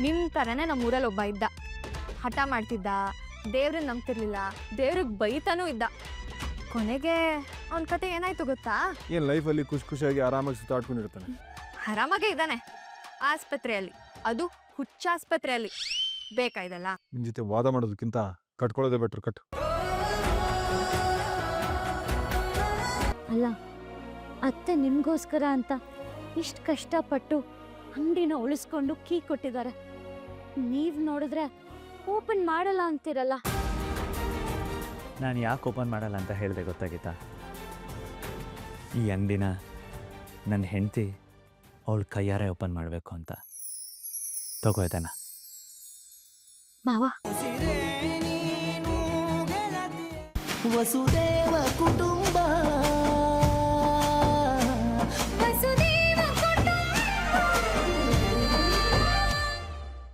ನಿಮ್ಮ ಥರನೇ ನಮ್ಮ ಊರಲ್ಲಿ ಒಬ್ಬ ಇದ್ದ, ಹಠ ಮಾಡ್ತಿದ್ದ, ದೇವ್ರನ್ನ ನಂಬ್ತಿರ್ಲಿಲ್ಲ, ದೇವ್ರಿಗೆ ಬೈತಾನೂ ಇದ್ದ. ಕೊನೆಗೆ ಅವನ ಕತೆ ಏನಾಯ್ತು ಗೊತ್ತಾ? ಏನು ಲೈಫಲ್ಲಿ ಖುಷಿಯಾಗಿ ಆರಾಮಾಗಿ ಸುತ್ತಾಡ್ಕೊಂಡಿರ್ತಾನೆ. ಆರಾಮಾಗೇ ಇದ್ದಾನೆ, ಆಸ್ಪತ್ರೆಯಲ್ಲಿ, ಅದು ಹುಚ್ಚಾಸ್ಪತ್ರೆಯಲ್ಲಿ. ಬೇಕಾಯ್ದಲ್ಲ. ನಿನ್ನ ಜೊತೆ ವಾದ ಮಾಡೋದಕ್ಕಿಂತ ಕಟ್ಕೊಳ್ಳೋದೇ ಬೆಟ್ರು. ಕಟ್ ಅಲ್ಲ, ಅತ್ತೆ ನಿಮ್ಗೋಸ್ಕರ ಅಂತ ಇಷ್ಟು ಕಷ್ಟಪಟ್ಟು ಅಂಗಡಿನ ಉಳಿಸ್ಕೊಂಡು ಕೀ ಕೊಟ್ಟಿದ್ದಾರೆ. ನೀವ್ ನೋಡಿದ್ರೆ ಓಪನ್ ಮಾಡಲ್ಲ ಅಂತೀರಲ್ಲ. ನಾನು ಯಾಕೆ ಓಪನ್ ಮಾಡಲ್ಲ ಅಂತ ಹೇಳಿದೆ ಗೊತ್ತಾಗಿತ್ತಾ? ಈ ಅಂಗಡಿನ ನನ್ನ ಹೆಂಡತಿ ಅವಳ ಕೈಯಾರೆ ಓಪನ್ ಮಾಡಬೇಕು ಅಂತ. ತಗೋಯ್ತಾನ ಮಾವ. ವಸುದೇವ ಕುಟುಂಬ